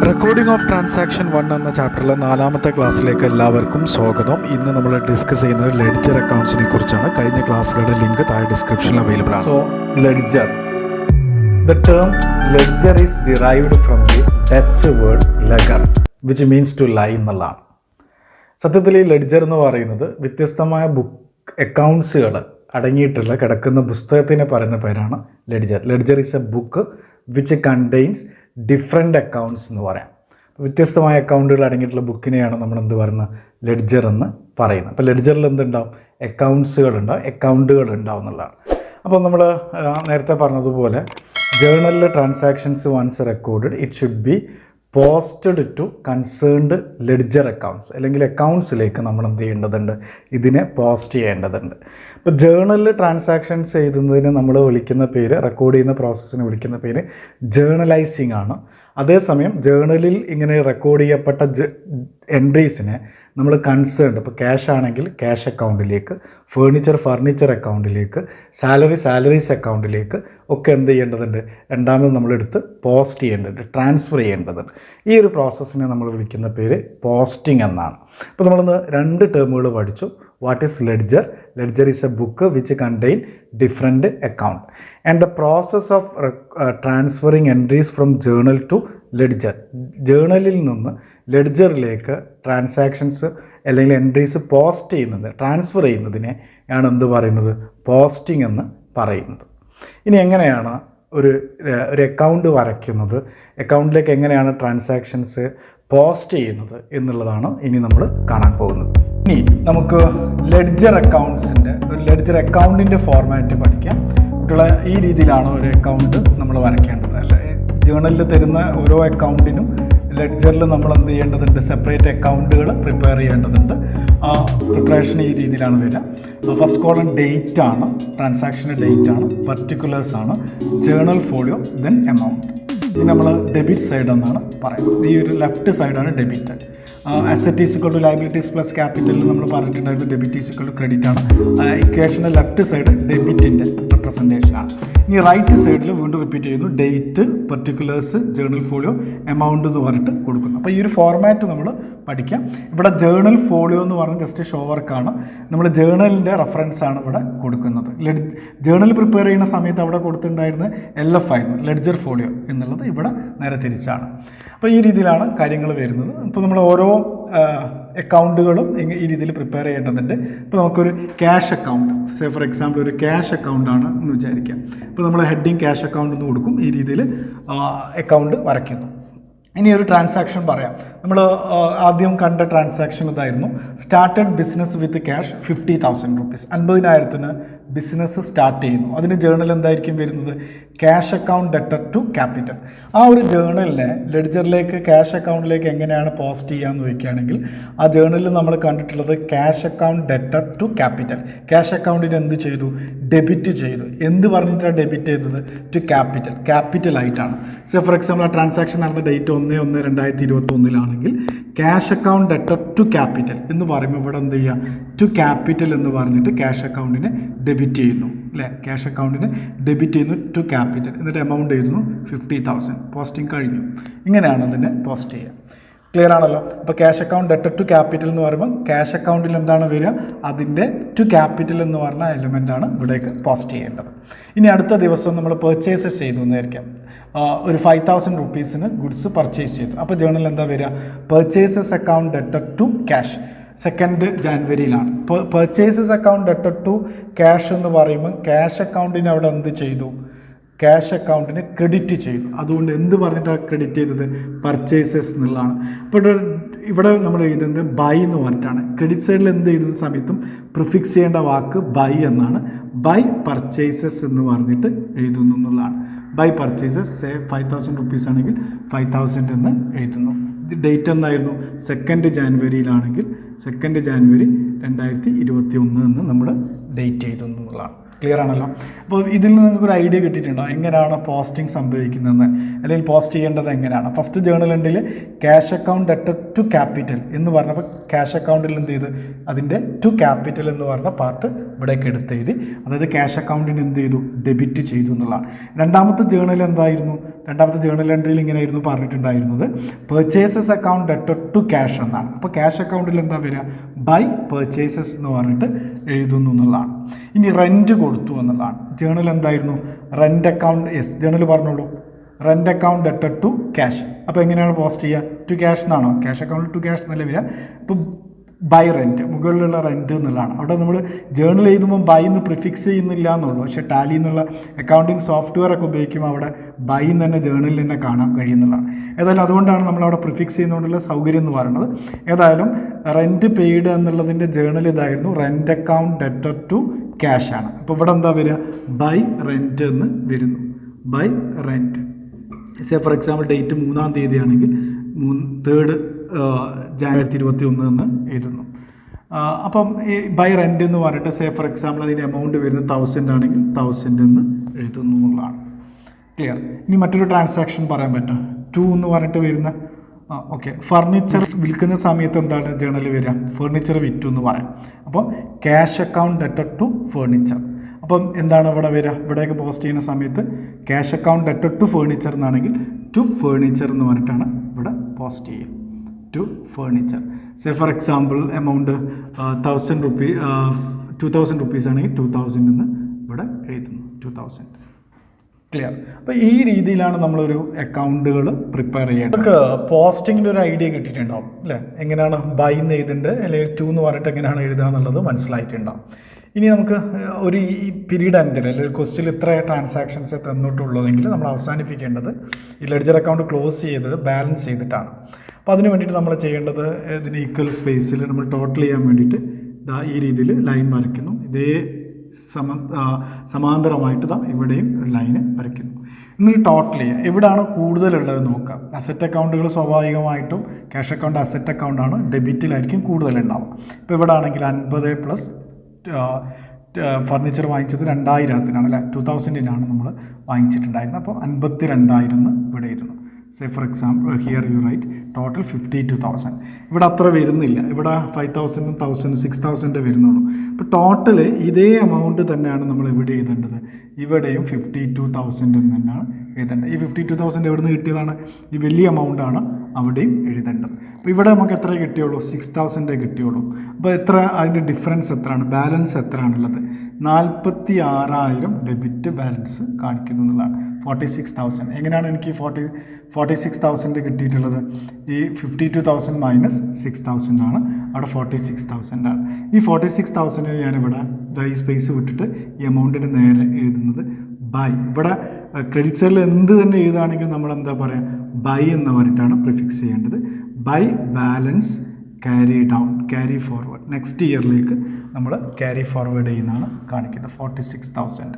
Recording of transaction 1 എന്ന ചാപ്റ്ററിലെ 4ാമത്തെ ക്ലാസ്സിലേക്ക് എല്ലാവർക്കും സ്വാഗതം. ഇന്ന് നമ്മൾ ഡിസ്കസ് ചെയ്യുന്നത് ലെഡ്ജർ അക്കൗണ്ട്സിനെ കുറിച്ചാണ്. കഴിഞ്ഞ ക്ലാസ്സുകളുടെ ലിങ്ക് താഴെ ഡിസ്ക്രിപ്ഷനിൽ അവൈലബിൾ ആണ്. So, ledger. The term ledger is derived from the Dutch word leger, which means to lie എന്നുള്ളതാണ്. സത്യത്തിൽ ഈ ലെഡ്ജർ എന്ന് പറയുന്നത് വ്യത്യസ്തമായ അക്കൗണ്ട്സുകൾ അടങ്ങിയിട്ടുള്ള കിടക്കുന്ന പുസ്തകത്തിനെ പറയുന്ന പേരാണ് ledger. Ledger is a book which contains different accounts എന്ന് പറയാം. വ്യത്യസ്തമായ അക്കൗണ്ടുകൾ അടങ്ങിയിട്ടുള്ള ബുക്കിനെയാണ് നമ്മൾ എന്ത് പറയുന്നത്, ലെഡ്ജർ എന്ന് പറയുന്നത്. അപ്പോൾ ലെഡ്ജറിൽ എന്തുണ്ടാവും, അക്കൗണ്ട്സുകളുണ്ടാവും, അക്കൗണ്ടുകൾ ഉണ്ടാവും എന്നുള്ളതാണ്. അപ്പോൾ നമ്മൾ നേരത്തെ പറഞ്ഞതുപോലെ ജേർണലിൽ transactions once recorded it should be posted to concerned ledger accounts, അല്ലെങ്കിൽ അക്കൗണ്ട്സിലേക്ക് നമ്മൾ എന്ത് ചെയ്യേണ്ടതുണ്ട്, ഇതിനെ പോസ്റ്റ് ചെയ്യേണ്ടതുണ്ട്. ഇപ്പോൾ ജേർണലിൽ ട്രാൻസാക്ഷൻസ് എഴുതുന്നതിന് നമ്മൾ വിളിക്കുന്ന പേര്, റെക്കോർഡ് ചെയ്യുന്ന പ്രോസസ്സിന് വിളിക്കുന്ന പേര് ജേർണലൈസിങ് ആണ്. അതേസമയം ജേർണലിൽ ഇങ്ങനെ റെക്കോർഡ് ചെയ്യപ്പെട്ട എൻട്രീസിനെ നമ്മൾ കൺസേൺഡ്, ഇപ്പോൾ ക്യാഷ് ആണെങ്കിൽ ക്യാഷ് അക്കൗണ്ടിലേക്ക്, ഫർണിച്ചർ അക്കൗണ്ടിലേക്ക്, സാലറീസ് അക്കൗണ്ടിലേക്ക് ഒക്കെ എന്ത് ചെയ്യേണ്ടതുണ്ട്, രണ്ടാമത് നമ്മളെടുത്ത് പോസ്റ്റ് ചെയ്യേണ്ടതുണ്ട്, ട്രാൻസ്ഫർ ചെയ്യേണ്ടതുണ്ട്. ഈ ഒരു പ്രോസസ്സിനെ നമ്മൾ വിളിക്കുന്ന പേര് പോസ്റ്റിംഗ് എന്നാണ്. അപ്പോൾ നമ്മളിന്ന് 2 ടേമുകൾ പഠിച്ചു. What is ledger? Ledger is a book which contain different account, and the process of transferring entries from journal to ledger. ജേർണലിൽ നിന്ന് ലെഡ്ജറിലേക്ക് ട്രാൻസാക്ഷൻസ് അല്ലെങ്കിൽ എൻട്രീസ് പോസ്റ്റ് ചെയ്യുന്നത്, ട്രാൻസ്ഫർ ചെയ്യുന്നതിനെ ആണ് എന്ത് പറയുന്നത്, പോസ്റ്റിംഗ് എന്ന് പറയുന്നത്. ഇനി എങ്ങനെയാണ് ഒരു അക്കൗണ്ട് വരയ്ക്കുന്നത്, അക്കൗണ്ടിലേക്ക് എങ്ങനെയാണ് ട്രാൻസാക്ഷൻസ് പോസ്റ്റ് ചെയ്യുന്നത് എന്നുള്ളതാണ് ഇനി നമ്മൾ കാണാൻ പോകുന്നത്. ഇനി നമുക്ക് ലെഡ്ജർ അക്കൗണ്ടിൻ്റെ ഫോർമാറ്റ് പഠിക്കാം. ഈ രീതിയിലാണ് ഒരു അക്കൗണ്ട് നമ്മൾ വരയ്ക്കേണ്ടത്. ജേർണലിൽ തരുന്ന ഓരോ അക്കൗണ്ടിനും ലെഡ്ജറിൽ നമ്മൾ എന്ത് ചെയ്യേണ്ടതുണ്ട്, സെപ്പറേറ്റ് അക്കൗണ്ടുകൾ പ്രിപ്പയർ ചെയ്യേണ്ടതുണ്ട്. പ്രിപ്പറേഷൻ ഈ രീതിയിലാണ് വരിക. ഫസ്റ്റ് കോളം ഡേറ്റ് ആണ്, ട്രാൻസാക്ഷൻ്റെ ഡേറ്റ് ആണ്, പർട്ടിക്കുലേഴ്സ് ആണ്, ജേർണൽ ഫോളിയോ, ദെൻ എമൗണ്ട്. ഇത് നമ്മൾ ഡെബിറ്റ് സൈഡ് എന്നാണ് പറയുന്നത്. ഈ ഒരു ലെഫ്റ്റ് സൈഡാണ് debit. Asset is equal to liabilities plus ക്യാപിറ്റലിൽ നമ്മൾ പറഞ്ഞിട്ടുണ്ടായിരുന്നു debit is equal to credit ആണ്. ഇക്വേഷൻ്റെ ലെഫ്റ്റ് സൈഡ് ഡെബിറ്റിൻ്റെ റെപ്രസെൻറ്റേഷനാണ്. ഇനി റൈറ്റ് സൈഡിൽ വീണ്ടും റിപ്പീറ്റ് ചെയ്യുന്നു, date, particulars, journal folio, amount എന്ന് പറഞ്ഞിട്ട് കൊടുക്കുന്നു. അപ്പോൾ ഈ ഒരു ഫോർമാറ്റ് നമ്മൾ പഠിക്കാം. ഇവിടെ ജേർണൽ ഫോളിയോ എന്ന് പറഞ്ഞാൽ ജസ്റ്റ് ഷോ വർക്കാണ്. നമ്മൾ ജേർണലിൻ്റെ റെഫറൻസ് ആണ് ഇവിടെ കൊടുക്കുന്നത്. ജേർണൽ പ്രിപ്പയർ ചെയ്യുന്ന സമയത്ത് അവിടെ കൊടുത്തിട്ടുണ്ടായിരുന്ന LF ആയിരുന്നു, ലെഡ്ജർ ഫോളിയോ എന്നുള്ളത് ഇവിടെ നേരെ തിരിച്ചാണ്. അപ്പോൾ ഈ രീതിയിലാണ് കാര്യങ്ങൾ വരുന്നത്. ഇപ്പോൾ നമ്മൾ ഓരോ അക്കൗണ്ടുകളും ഈ രീതിയിൽ പ്രിപ്പയർ ചെയ്യേണ്ടതുണ്ട്. ഇപ്പോൾ നമുക്കൊരു ക്യാഷ് അക്കൗണ്ട്, ഫോർ എക്സാമ്പിൾ ഒരു ക്യാഷ് അക്കൗണ്ടാണ് എന്ന് വിചാരിക്കാം. ഇപ്പോൾ നമ്മൾ ഹെഡിങ് ക്യാഷ് അക്കൗണ്ട് എന്ന് കൊടുക്കും, ഈ രീതിയിൽ അക്കൗണ്ട് വരയ്ക്കുന്നു. ഇനി ഒരു ട്രാൻസാക്ഷൻ പറയാം. നമ്മൾ ആദ്യം കണ്ട ട്രാൻസാക്ഷൻ ഇതായിരുന്നു, started business with cash 50,000 rupees, 50,000 business start ചെയ്യുന്നു. അതിന് ജേർണൽ എന്തായിരിക്കും വരുന്നത്, cash account debtor to capital. ആ ഒരു ജേർണലിനെ ലെഡ്ജറിലേക്ക് ക്യാഷ് അക്കൗണ്ടിലേക്ക് എങ്ങനെയാണ് പോസ്റ്റ് ചെയ്യാമെന്ന് ചോദിക്കുകയാണെങ്കിൽ, ആ ജേർണലിൽ നമ്മൾ കണ്ടിട്ടുള്ളത് cash account debtor to capital. Cash അക്കൗണ്ടിന് എന്ത് ചെയ്തു, ഡെബിറ്റ് ചെയ്തു. എന്ത് പറഞ്ഞിട്ടാണ് ഡെബിറ്റ് ചെയ്തത്, ടു ക്യാപിറ്റൽ ആയിട്ടാണ്. സോ ഫോർ എക്സാമ്പിൾ ആ ട്രാൻസാക്ഷൻ നടന്ന date 1/1/2021 cash account debtor to capital എന്ന് പറയുമ്പോൾ ഇവിടെ എന്ത് ചെയ്യുക, ടു ക്യാപിറ്റൽ എന്ന് പറഞ്ഞിട്ട് ക്യാഷ് അക്കൗണ്ടിനെ ഡെബിറ്റ് ചെയ്യുന്നു, അല്ലേ? ക്യാഷ് അക്കൗണ്ടിന് ഡെബിറ്റ് ചെയ്യുന്നു ടു ക്യാപിറ്റൽ, എന്നിട്ട് എമൗണ്ട് എഴുതുന്നു 50,000. പോസ്റ്റിംഗ് കഴിഞ്ഞു. ഇങ്ങനെയാണ് അതിനെ പോസ്റ്റ് ചെയ്യുക. ക്ലിയർ ആണല്ലോ? അപ്പോൾ cash account debtor to capital എന്ന് പറയുമ്പോൾ ക്യാഷ് അക്കൗണ്ടിൽ എന്താണ് വരിക, അതിൻ്റെ ടു ക്യാപിറ്റൽ എന്ന് പറഞ്ഞ എലിമെൻ്റാണ് ഇവിടേക്ക് പോസ്റ്റ് ചെയ്യേണ്ടത്. ഇനി അടുത്ത ദിവസം നമ്മൾ പർച്ചേസസ് ചെയ്തു എന്നായിരിക്കാം. ഒരു 5,000 rupeesന് ഗുഡ്സ് പർച്ചേസ് ചെയ്തു. അപ്പോൾ ജേർണൽ എന്താ വരിക, purchases account debtor to cash, 2 ജാനുവരിയിലാണ്. Purchases account debtor to cash എന്ന് പറയുമ്പോൾ ക്യാഷ് അക്കൗണ്ടിന് അവിടെ എന്ത് ചെയ്തു, ക്യാഷ് അക്കൗണ്ടിന് ക്രെഡിറ്റ് ചെയ്തു. അതുകൊണ്ട് എന്ത് പറഞ്ഞിട്ടാണ് ക്രെഡിറ്റ് ചെയ്തത്, പർച്ചേസസ് എന്നുള്ളതാണ്. അപ്പോൾ ഇവിടെ നമ്മൾ എഴുതുന്നത് ബൈ എന്ന് പറഞ്ഞിട്ടാണ്. ക്രെഡിറ്റ് സൈഡിൽ എന്ത് എഴുതുന്ന സമയത്തും പ്രിഫിക്സ് ചെയ്യേണ്ട വാക്ക് ബൈ എന്നാണ്. ബൈ പർച്ചേസസ് എന്ന് പറഞ്ഞിട്ട് എഴുതുന്നു എന്നുള്ളതാണ്. ബൈ പർച്ചേസസ്, 5,000 rupees ആണെങ്കിൽ 5,000 എന്ന് എഴുതുന്നു. ഡേറ്റ് എന്നായിരുന്നു, 2 ജാനുവരിയിലാണെങ്കിൽ 2 ജാനുവരി 2021 എന്ന് നമ്മൾ ഡേറ്റ് എഴുതുന്നു എന്നുള്ളതാണ്. ക്ലിയർ ആണല്ലോ. അപ്പോൾ ഇതിൽ നിന്ന് നിങ്ങൾക്ക് ഒരു ഐഡിയ കിട്ടിയിട്ടുണ്ടോ എങ്ങനെയാണ് പോസ്റ്റിംഗ് സംഭവിക്കുന്നതെന്ന്, അല്ലെങ്കിൽ പോസ്റ്റ് ചെയ്യേണ്ടത് എങ്ങനെയാണ്. ഫസ്റ്റ് ജേണൽ എൻട്രിയിൽ cash account debtor to capital എന്ന് പറഞ്ഞപ്പോൾ ക്യാഷ് അക്കൗണ്ടിൽ എന്ത് ചെയ്ത് അതിൻ്റെ ടു ക്യാപിറ്റൽ എന്ന് പറഞ്ഞ പാർട്ട് ഇവിടേക്ക് എടുത്ത് എഴുതി, അതായത് ക്യാഷ് അക്കൗണ്ടിന് എന്ത് ചെയ്തു, ഡെബിറ്റ് ചെയ്തു എന്നുള്ളതാണ്. രണ്ടാമത്തെ ജേണൽ എന്തായിരുന്നു, രണ്ടാമത്തെ ജേണൽ എൻട്രിയിൽ ഇങ്ങനെയായിരുന്നു പറഞ്ഞിട്ടുണ്ടായിരുന്നത്, purchases account debtor to cash എന്നാണ്. അപ്പോൾ ക്യാഷ് അക്കൗണ്ടിൽ എന്താ വരിക, ബൈ പർച്ചേസസ് എന്ന് പറഞ്ഞിട്ട് എഴുതുന്നു എന്നുള്ളതാണ്. ഇനി റെൻറ്റ് കൊടുത്തു എന്നുള്ളതാണ്. ജേണൽ എന്തായിരുന്നു, റെൻറ്റ് അക്കൗണ്ട്, യെസ് ജേണൽ പറഞ്ഞോളൂ, rent account debtor to cash. അപ്പോൾ എങ്ങനെയാണ് പോസ്റ്റ് ചെയ്യുക, ടു ക്യാഷ് എന്നാണോ, ക്യാഷ് അക്കൗണ്ട് ടു ക്യാഷ് എന്നല്ല വരിക. ഇപ്പോൾ ബൈ റെൻറ്റ്, മുകളിലുള്ള റെൻറ്റ് എന്നുള്ളതാണ്. അവിടെ നമ്മൾ ജേണൽ എഴുതുമ്പോൾ ബൈ എന്ന് പ്രിഫിക്സ് ചെയ്യുന്നില്ല എന്നുള്ളൂ, പക്ഷേ ടാലി എന്നുള്ള അക്കൗണ്ടിങ് സോഫ്റ്റ്വെയർ ഒക്കെ ഉപയോഗിക്കുമ്പോൾ അവിടെ ബൈ എന്ന് തന്നെ ജേണലിൽ തന്നെ കാണാൻ കഴിയുന്നതാണ്. ഏതായാലും അതുകൊണ്ടാണ് നമ്മളവിടെ പ്രിഫിക്സ് ചെയ്യുന്നതുകൊണ്ടുള്ള സൗകര്യം എന്ന് പറയുന്നത്. ഏതായാലും റെൻറ്റ് പെയ്ഡ് എന്നുള്ളതിൻ്റെ ജേണൽ ഇതായിരുന്നു, rent account debtor to cash ആണ്. അപ്പോൾ ഇവിടെ എന്താ വരിക, ബൈ റെൻറ്റ് എന്ന് വരുന്നു, by rent. Say for example date 3-ാം തീയതി ആണെങ്കിൽ 3 ജാനുവരി 2021 എന്ന് എഴുതുന്നു. അപ്പം ഈ ബൈ റെൻറ്റ് എന്ന് പറഞ്ഞിട്ട് സേ ഫോർ എക്സാമ്പിൾ അതിൻ്റെ എമൗണ്ട് വരുന്നത് 1000 ആണെങ്കിൽ 1000 എന്ന് എഴുതുന്നു എന്നുള്ളതാണ്. ക്ലിയർ. ഇനി മറ്റൊരു ട്രാൻസാക്ഷൻ പറയാൻ പറ്റും, 2 എന്ന് പറഞ്ഞിട്ട് വരുന്ന ഓക്കെ, ഫർണിച്ചർ വിൽക്കുന്ന സമയത്ത് എന്താണ് ജേണൽ വരിക, ഫർണിച്ചർ വിറ്റു എന്ന് പറയാം. അപ്പം cash account debtor to furniture. അപ്പം എന്താണ് ഇവിടെ വരിക, ഇവിടെയൊക്കെ പോസ്റ്റ് ചെയ്യുന്ന സമയത്ത് cash account debtor to furniture എന്നാണെങ്കിൽ ടു ഫർണിച്ചർ എന്ന് പറഞ്ഞിട്ടാണ് ഇവിടെ പോസ്റ്റ് ചെയ്യുക, to furniture. Say for example amount 1000 rupees 2000 rupees ആണെങ്കിൽ 2000 എന്ന് ഇവിടെ എഴുതുന്നു, 2000. ക്ലിയർ. അപ്പോൾ ഈ രീതിയിലാണ് നമ്മളൊരു അക്കൗണ്ടുകൾ പ്രിപ്പയർ ചെയ്യേണ്ടത്. നമുക്ക് പോസ്റ്റിങ്ങിൻ്റെ ഒരു ഐഡിയ കിട്ടിയിട്ടുണ്ടാവും അല്ലേ, എങ്ങനെയാണ് ബൈ എന്ന് എഴുതേണ്ടത് അല്ലെങ്കിൽ 2 എന്ന് പറഞ്ഞിട്ട് എങ്ങനെയാണ് എഴുതുക എന്നുള്ളത് മനസ്സിലായിട്ടുണ്ടാവും. ഇനി നമുക്ക് ഒരു ഈ പീരീഡ് എൻഡിൽ അല്ലെങ്കിൽ ക്വസ്റ്റിൽ ഇത്ര ട്രാൻസാക്ഷൻസ് തന്നിട്ടുള്ളതെങ്കിൽ നമ്മൾ അവസാനിപ്പിക്കേണ്ടത് ഈ ലെഡ്ജർ അക്കൗണ്ട് ക്ലോസ് ചെയ്തത് ബാലൻസ് ചെയ്തിട്ടാണ്. അപ്പോൾ അതിന് വേണ്ടിയിട്ട് നമ്മൾ ചെയ്യേണ്ടത് ഇതിന് ഈക്വൽ സ്പേസിൽ നമ്മൾ ടോട്ടൽ ചെയ്യാൻ വേണ്ടിയിട്ട് ഈ രീതിയിൽ ലൈൻ വരയ്ക്കുന്നു. ഇതേ സമാന്തരമായിട്ട് ഇവിടെയും ഒരു ലൈന് വരയ്ക്കുന്നു. എന്നിട്ട് ടോട്ടൽ ചെയ്യുക, എവിടെയാണ് കൂടുതലുള്ളത് നോക്കാം. അസറ്റ് അക്കൗണ്ടുകൾ സ്വാഭാവികമായിട്ടും ക്യാഷ് അക്കൗണ്ട് അസറ്റ് അക്കൗണ്ടാണ്, ഡെബിറ്റിലായിരിക്കും കൂടുതലുണ്ടാവുക. ഇപ്പോൾ ഇവിടെ ആണെങ്കിൽ 50 പ്ലസ് ഫർണിച്ചർ വാങ്ങിച്ചത് 2000-നാണ് അല്ലേ, 2000-നാണ് നമ്മൾ വാങ്ങിച്ചിട്ടുണ്ടായിരുന്നത്. അപ്പോൾ 52,000 ഇവിടെ ഇരുന്നു. Say for example here you write total 52,000. ഇവിടെ അത്ര വരുന്നില്ല, ഇവിടെ 5,000, 1,000, 6,000 വരുന്നുള്ളൂ. അപ്പോൾ ടോട്ടൽ ഇതേ എമൗണ്ട് തന്നെയാണ് നമ്മൾ എവിടെ എഴുതേണ്ടത്, ഇവിടെയും 52,000 എന്ന് തന്നെയാണ് എഴുതേണ്ടത്. ഈ 52,000 എവിടെ നിന്ന് കിട്ടിയതാണ്, ഈ വലിയ എമൗണ്ടാണ് അവിടെയും എഴുതേണ്ടത്. അപ്പോൾ ഇവിടെ നമുക്ക് എത്ര കിട്ടിയുള്ളൂ, 6,000 കിട്ടിയുള്ളൂ. അപ്പോൾ എത്ര അതിൻ്റെ ഡിഫറൻസ് എത്രയാണ്, ബാലൻസ് എത്രയാണുള്ളത്, 46,000 ഡെബിറ്റ് ബാലൻസ് കാണിക്കുന്നു എന്നുള്ളതാണ്. 46,000 എങ്ങനെയാണ് എനിക്ക് 46,000 കിട്ടിയിട്ടുള്ളത്, ഈ 52,000 മൈനസ് 6,000 ആണ്, അവിടെ 46,000 ആണ്. ഈ 46,000 ഞാനിവിടെ ഈ സ്പേസ് വിട്ടിട്ട് ഈ എമൗണ്ടിന് നേരെ എഴുതുന്നത് ബൈ. ഇവിടെ ക്രെഡിറ്റ് സൈഡിൽ എന്ത് തന്നെ എഴുതുകയാണെങ്കിലും നമ്മൾ എന്താ പറയുക, ബൈ എന്ന് പറഞ്ഞിട്ടാണ് പ്രിഫിക്സ് ചെയ്യേണ്ടത്. By balance carry down, carry forward, next ഇയറിലേക്ക് നമ്മൾ ക്യാരി ഫോർവേഡ് ചെയ്യുന്നതാണ് കാണിക്കുന്നത് 46,000.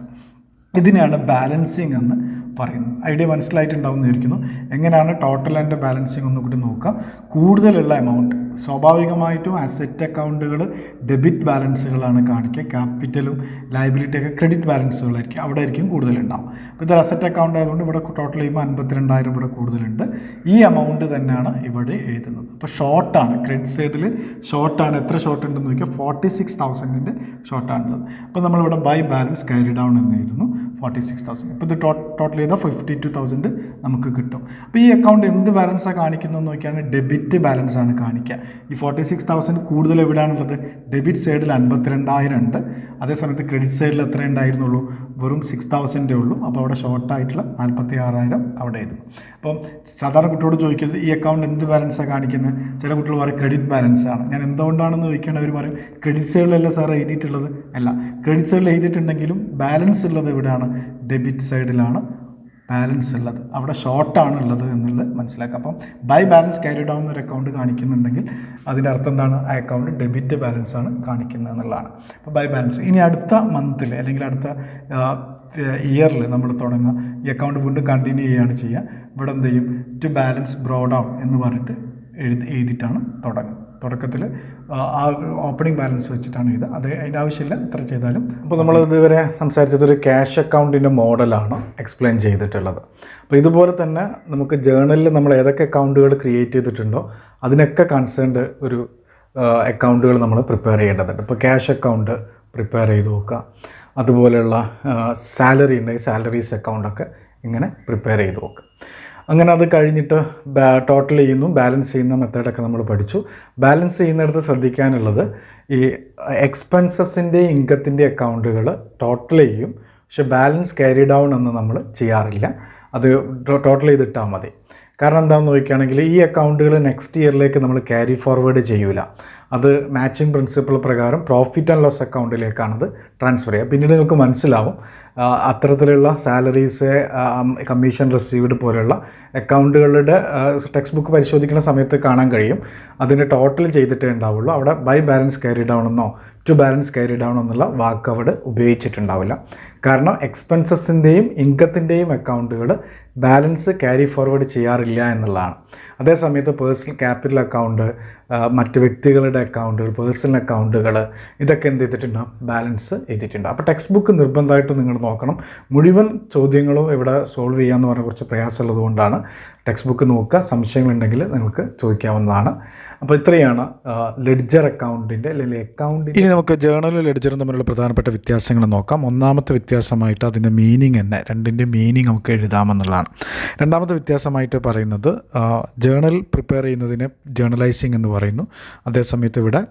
ഇതിനെയാണ് ബാലൻസിങ് എന്ന് പറയുന്നത്. ഐഡിയ മനസ്സിലായിട്ടുണ്ടാവുമെന്ന് വിചാരിക്കുന്നു. എങ്ങനെയാണ് ടോട്ടൽ ആൻഡ് ബാലൻസിങ് ഒന്നുകൂടി നോക്കാം. കൂടുതലുള്ള എമൗണ്ട് സ്വാഭാവികമായിട്ടും അസറ്റ് അക്കൗണ്ടുകൾ ഡെബിറ്റ് ബാലൻസുകളാണ് കാണിക്കുക, ക്യാപിറ്റലും ലയബിലിറ്റിയൊക്കെ ക്രെഡിറ്റ് ബാലൻസുകളായിരിക്കും, അവിടെ ആയിരിക്കും കൂടുതലുണ്ടാവും. അപ്പോൾ ഇതൊരു അസറ്റ് അക്കൗണ്ട് ആയതുകൊണ്ട് ഇവിടെ ടോട്ടൽ ചെയ്യുമ്പോൾ 52,000 ഇവിടെ കൂടുതലുണ്ട്. ഈ എമൗണ്ട് തന്നെയാണ് ഇവിടെ എഴുതുന്നത്. അപ്പോൾ ഷോർട്ടാണ്, ക്രെഡിറ്റ് സൈഡിൽ ഷോർട്ടാണ്. എത്ര ഷോർട്ട് ഉണ്ടെന്ന് നോക്കിയാൽ 46,000 ഷോർട്ടാണുള്ളത്. അപ്പോൾ നമ്മളിവിടെ ബൈ ബാലൻസ് ക്യാരി ഡൗൺ എന്ന് എഴുതുന്നു 46,000. ഇപ്പോൾ ഇത് ടോട്ടൽ ചെയ്താൽ 52,000 നമുക്ക് കിട്ടും. അപ്പോൾ ഈ അക്കൗണ്ട് എന്ത് ബാലൻസാണ് കാണിക്കുന്നത് നോക്കിയാണ്, ഡെബിറ്റ് ബാലൻസ് ആണ് കാണിക്കുക. ഈ 46,000 കൂടുതൽ എവിടെയാണുള്ളത്, ഡെബിറ്റ് സൈഡിൽ 52,000 ഉണ്ട്. അതേസമയത്ത് ക്രെഡിറ്റ് സൈഡിൽ എത്ര ഉണ്ടായിരുന്നുള്ളൂ, വെറും 6,000 ഉള്ളൂ. അപ്പോൾ അവിടെ ഷോർട്ടായിട്ടുള്ള 46,000 അവിടെ ആയിരുന്നു. അപ്പം സാധാരണ കുട്ടിയോട് ചോദിക്കുന്നത് ഈ അക്കൗണ്ട് എന്ത് ബാലൻസാണ് കാണിക്കുന്നത്, ചില കുട്ടികൾ പറയും ക്രെഡിറ്റ് ബാലൻസ് ആണ്. ഞാൻ എന്തുകൊണ്ടാണെന്ന് ചോദിക്കുകയാണ്, അവർ പറയും ക്രെഡിറ്റ് സൈഡിലല്ല സാർ എഴുതിയിട്ടുള്ളത്. അല്ല, ക്രെഡിറ്റ് സൈഡിൽ എഴുതിയിട്ടുണ്ടെങ്കിലും ബാലൻസ് ഉള്ളത് എവിടെയാണ്, ഡെബിറ്റ് സൈഡിലാണ് ബാലൻസ് ഉള്ളത്, അവിടെ ഷോർട്ടാണ് ഉള്ളത് എന്നുള്ളത് മനസ്സിലാക്കുക. അപ്പം ബൈ ബാലൻസ് ക്യാരി ഡൗൺ എന്നൊരു അക്കൗണ്ട് കാണിക്കുന്നുണ്ടെങ്കിൽ അതിൻ്റെ അർത്ഥം എന്താണ്, ആ അക്കൗണ്ട് ഡെബിറ്റ് ബാലൻസ് ആണ് കാണിക്കുന്നത് എന്നുള്ളതാണ്. അപ്പോൾ ബൈ ബാലൻസ്. ഇനി അടുത്ത മന്തിൽ അല്ലെങ്കിൽ അടുത്ത ഇയറിൽ നമ്മൾ തുടങ്ങുക, ഈ അക്കൗണ്ട് വീണ്ടും കണ്ടിന്യൂ ചെയ്യുകയാണ് ചെയ്യുക. ഇവിടെ എന്ത് ചെയ്യും, ടു ബാലൻസ് ബ്രോഡ് ഡൗൺ എന്ന് പറഞ്ഞിട്ട് എഴുതിയിട്ടാണ് തുടങ്ങുക. തുടക്കത്തിൽ ആ ഓപ്പണിംഗ് ബാലൻസ് വെച്ചിട്ടാണ് ഇത്. അതിൻ്റെ ആവശ്യമില്ല, എത്ര ചെയ്താലും. അപ്പോൾ നമ്മൾ ഇതുവരെ സംസാരിച്ചത് ഒരു ക്യാഷ് അക്കൗണ്ടിൻ്റെ മോഡലാണ് എക്സ്പ്ലെയിൻ ചെയ്തിട്ടുള്ളത്. അപ്പോൾ ഇതുപോലെ തന്നെ നമുക്ക് ജേണലിൽ നമ്മൾ ഏതൊക്കെ അക്കൗണ്ടുകൾ ക്രിയേറ്റ് ചെയ്തിട്ടുണ്ടോ അതിനൊക്കെ കൺസേൺഡ് ഒരു അക്കൗണ്ടുകൾ നമ്മൾ പ്രിപ്പയർ ചെയ്യേണ്ടതുണ്ട്. ഇപ്പോൾ ക്യാഷ് അക്കൗണ്ട് പ്രിപ്പയർ ചെയ്ത് നോക്കുക, അതുപോലെയുള്ള സാലറി ഉണ്ടെങ്കിൽ സാലറീസ് അക്കൗണ്ടൊക്കെ ഇങ്ങനെ പ്രിപ്പയർ ചെയ്ത് നോക്കുക. അങ്ങനെ അത് കഴിഞ്ഞിട്ട് ടോട്ടൽ ചെയ്യുന്നു, ബാലൻസ് ചെയ്യുന്ന മെത്തേഡൊക്കെ നമ്മൾ പഠിച്ചു. ബാലൻസ് ചെയ്യുന്നിടത്ത് ശ്രദ്ധിക്കാനുള്ളത് ഈ എക്സ്പെൻസസിൻ്റെ ഇൻകത്തിൻ്റെ അക്കൗണ്ടുകൾ ടോട്ടൽ ചെയ്യും, പക്ഷെ ബാലൻസ് ക്യാരി ഡൗൺ എന്ന് നമ്മൾ ചെയ്യാറില്ല. അത് ടോട്ടൽ ചെയ്തിട്ടാൽ മതി. കാരണം എന്താണെന്ന് നോക്കുകയാണെങ്കിൽ ഈ അക്കൗണ്ടുകൾ നെക്സ്റ്റ് ഇയറിലേക്ക് നമ്മൾ ക്യാരി ഫോർവേഡ് ചെയ്യൂല. അത് മാച്ചിങ് പ്രിൻസിപ്പിൾ പ്രകാരം പ്രോഫിറ്റ് ആൻഡ് ലോസ് അക്കൗണ്ടിലേക്കാണത് ട്രാൻസ്ഫർ ചെയ്യുക. പിന്നീട് നമുക്ക് മനസ്സിലാവും അത്തരത്തിലുള്ള സാലറീസ്, കമ്മീഷൻ റിസീവ്ഡ് പോലെയുള്ള അക്കൗണ്ടുകളുടെ ടെക്സ്റ്റ് ബുക്ക് പരിശോധിക്കുന്ന സമയത്ത് കാണാൻ കഴിയും അതിന് ടോട്ടൽ ചെയ്തിട്ടേ ഉണ്ടാവുള്ളൂ. അവിടെ ബൈ ബാലൻസ് ക്യാരി ഡൗൺ എന്നോ ടു ബാലൻസ് ക്യാരി ഡൗൺ എന്നുള്ള വാക്ക് അവിടെ ഉപയോഗിച്ചിട്ടുണ്ടാവില്ല. കാരണം എക്സ്പെൻസസിൻ്റെയും ഇൻകത്തിൻ്റെയും അക്കൗണ്ടുകൾ ബാലൻസ് ക്യാരി ഫോർവേഡ് ചെയ്യാറില്ല എന്നുള്ളതാണ്. അതേസമയത്ത് പേഴ്സണൽ ക്യാപിറ്റൽ അക്കൗണ്ട്, മറ്റ് വ്യക്തികളുടെ അക്കൗണ്ടുകൾ, പേഴ്സണൽ അക്കൗണ്ടുകൾ, ഇതൊക്കെ എന്ത് ചെയ്തിട്ടുണ്ടാകും, ബാലൻസ് എഴുതിയിട്ടുണ്ട്. അപ്പോൾ ടെക്സ്റ്റ് ബുക്ക് നിർബന്ധമായിട്ടും നിങ്ങൾ നോക്കണം. മുഴുവൻ ചോദ്യങ്ങളും ഇവിടെ സോൾവ് ചെയ്യാമെന്ന് പറഞ്ഞ കുറച്ച് പ്രയാസമുള്ളത് കൊണ്ടാണ് ടെക്സ്റ്റ് ബുക്ക് നോക്കുക. സംശയങ്ങളുണ്ടെങ്കിൽ നിങ്ങൾക്ക് ചോദിക്കാവുന്നതാണ്. അപ്പോൾ ഇത്രയാണ് ലെഡ്ജർ അക്കൗണ്ടിൻ്റെ അല്ലെങ്കിൽ അക്കൗണ്ടിൻ്റെ. ഇനി നമുക്ക് ജേണലും ലെഡ്ജറും തമ്മിലുള്ള പ്രധാനപ്പെട്ട വ്യത്യാസങ്ങൾ നോക്കാം. ഒന്നാമത്തെ വ്യത്യാസമായിട്ട് അതിൻ്റെ മീനിങ് തന്നെ, രണ്ടിൻ്റെ മീനിങ് നമുക്ക് എഴുതാമെന്നുള്ളതാണ്. രണ്ടാമത്തെ വ്യത്യാസമായിട്ട് പറയുന്നത് ജേണൽ പ്രിപ്പയർ ചെയ്യുന്നതിനെ ജേണലൈസിങ് എന്ന് പറയുന്നു. അതേസമയത്ത് ഇവിടെ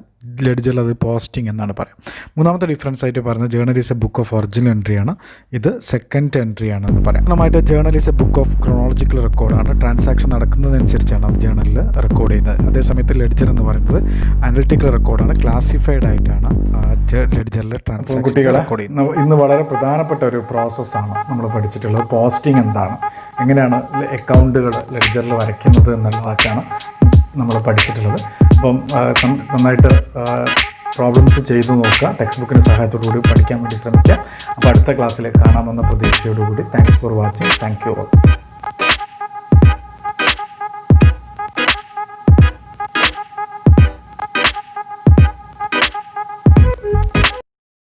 ലെഡ്ജറിൽ അത് പോസ്റ്റിംഗ് എന്നാണ് പറയാം. മൂന്നാമത്തെ ഡിഫറൻസ് ആയിട്ട് പറയുന്നത് journal is a book of original എൻട്രിയാണ്, ഇത് സെക്കൻഡ് എൻട്രി ആണെന്ന് പറയാം. ഒന്നാമതായിട്ട് journal is a book of chronological റെക്കോർഡാണ്. ട്രാൻസാക്ഷൻ നടക്കുന്നതനുസരിച്ചാണ് അത് ജേണലിൽ റെക്കോർഡ് ചെയ്യുന്നത്. അതേസമയത്ത് ലെഡ്ജർ എന്ന് പറയുന്നത് അനലിറ്റിക്കൽ റെക്കോർഡാണ്, ക്ലാസിഫൈഡ് ആയിട്ടാണ് ലെഡ്ജറിൽ ട്രാൻസാക്ഷൻ റെക്കോർഡ് ചെയ്യുന്നത്. ഇന്ന് വളരെ പ്രധാനപ്പെട്ട ഒരു പ്രോസസ്സാണ് നമ്മൾ പഠിച്ചിട്ടുള്ളത്. പോസ്റ്റിംഗ് എന്താണ്, എങ്ങനെയാണ് അക്കൗണ്ടുകൾ ലെഡ്ജറിൽ വരയ്ക്കുന്നത് എന്നുള്ളതൊക്കെയാണ് നമ്മൾ പഠിച്ചിട്ടുള്ളത്. അപ്പം നന്നായിട്ട് പ്രോബ്ലംസ് ചെയ്തു നോക്കുക, ടെക്സ്റ്റ് ബുക്കിൻ്റെ സഹായത്തോടുകൂടി പഠിക്കാൻ വേണ്ടി ശ്രമിക്കുക. അപ്പോൾ അടുത്ത ക്ലാസ്സിൽ കാണാമെന്ന പ്രതീക്ഷയോടുകൂടി thanks for watching. Thank you all.